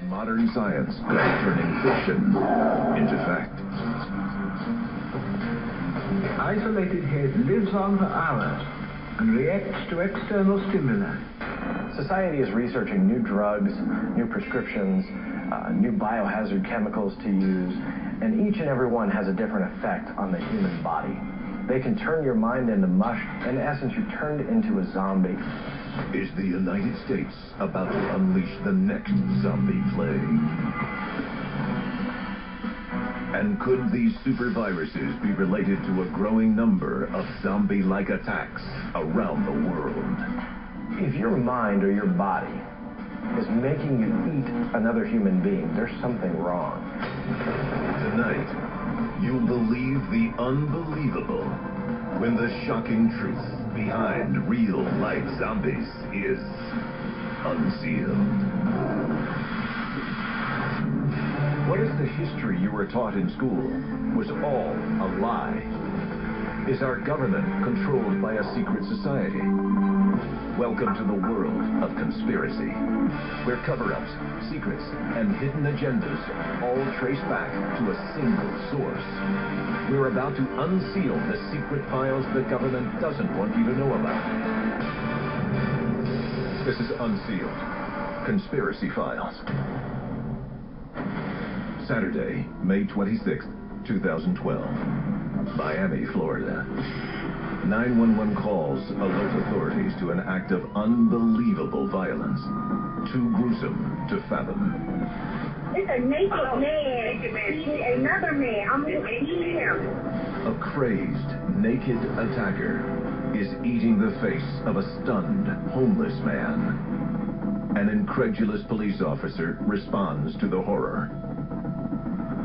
Modern science is turning fiction into fact. Isolated head lives on for hours and reacts to external stimuli. Society is researching new drugs, new prescriptions, new biohazard chemicals to use, and each and every one has a different effect on the human body. They can turn your mind into mush. In essence, you're turned into a zombie. Is the United States about to unleash the next zombie plague? And could these super viruses be related to a growing number of zombie-like attacks around the world? If your mind or your body is making you eat another human being, there's something wrong. Tonight, you'll believe the unbelievable when the shocking truth behind real-life zombies is unsealed. What if the history you were taught in school was all a lie? Is our government controlled by a secret society? Welcome to the world of conspiracy, where cover-ups, secrets, and hidden agendas all trace back to a single source. We're about to unseal the secret files the government doesn't want you to know about. This is Unsealed Conspiracy Files. Saturday, May 26th, 2012. Miami, Florida. 911 calls alert authorities to an act of unbelievable violence, too gruesome to fathom. It's a naked man eating another man. I'm going to eat him. A crazed, naked attacker is eating the face of a stunned, homeless man. An incredulous police officer responds to the horror.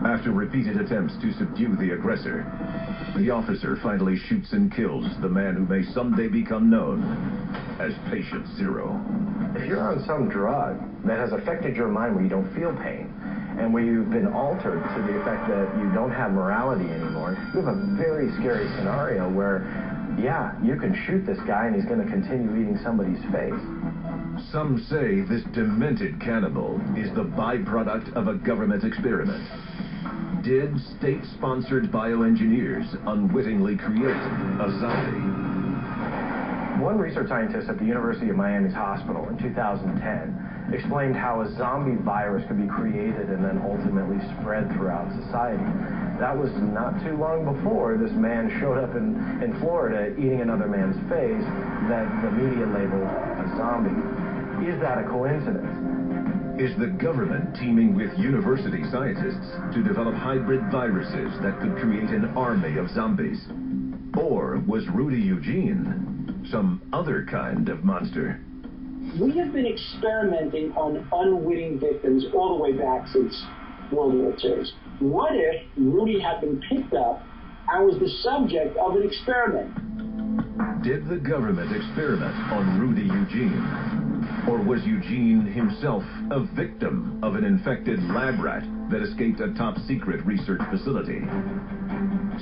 After repeated attempts to subdue the aggressor, the officer finally shoots and kills the man who may someday become known as Patient Zero. If you're on some drug that has affected your mind where you don't feel pain, and where you've been altered to the effect that you don't have morality anymore, you have a very scary scenario where, yeah, you can shoot this guy and he's going to continue eating somebody's face. Some say this demented cannibal is the byproduct of a government experiment. Did state-sponsored bioengineers unwittingly create a zombie? One research scientist at the University of Miami's hospital in 2010 explained how a zombie virus could be created and then ultimately spread throughout society. That was not too long before this man showed up in Florida eating another man's face that the media labeled a zombie. Is that a coincidence? Is the government teaming with university scientists to develop hybrid viruses that could create an army of zombies? Or was Rudy Eugene some other kind of monster? We have been experimenting on unwitting victims all the way back since World War II. What if Rudy had been picked up and was the subject of an experiment? Did the government experiment on Rudy Eugene? Or was Eugene himself a victim of an infected lab rat that escaped a top-secret research facility?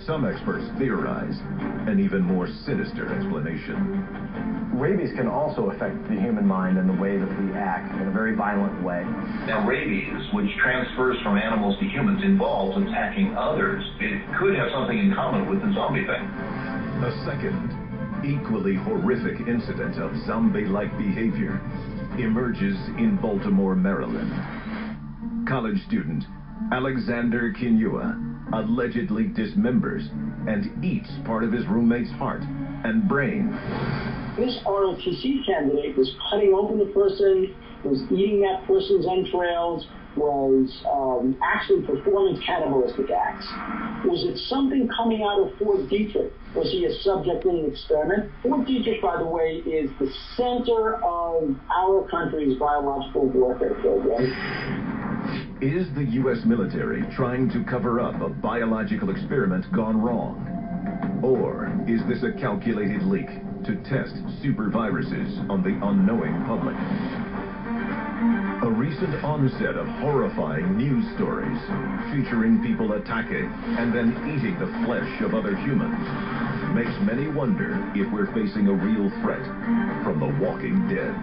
Some experts theorize an even more sinister explanation. Rabies can also affect the human mind and the way that we act in a very violent way. Now, rabies, which transfers from animals to humans, involves attacking others. It could have something in common with the zombie thing. A second, equally horrific incident of zombie-like behavior emerges in Baltimore, Maryland. College student Alexander Kinua allegedly dismembers and eats part of his roommate's heart and brain. This ROTC candidate was cutting open the person, was eating that person's entrails, was actually performing cannibalistic acts. Was it something coming out of Fort Detrick? Was he a subject in an experiment? Fort Detrick, by the way, is the center of our country's biological warfare program. Is the U.S. military trying to cover up a biological experiment gone wrong? Or is this a calculated leak to test super viruses on the unknowing public? A recent onset of horrifying news stories featuring people attacking and then eating the flesh of other humans makes many wonder if we're facing a real threat from the walking dead.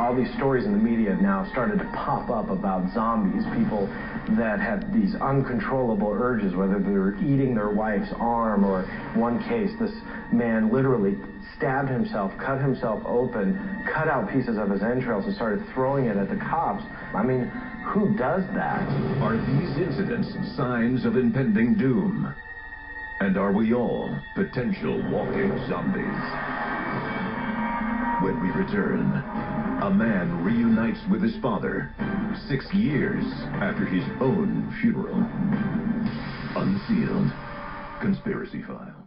All these stories in the media have now started to pop up about zombies, people that have these uncontrollable urges, whether they're eating their wife's arm, or one case, this man literally stabbed himself, cut himself open, cut out pieces of his entrails and started throwing it at the cops. I mean, who does that? Are these incidents signs of impending doom? And are we all potential walking zombies? When we return, a man reunites with his father 6 years after his own funeral. Unsealed Conspiracy Files.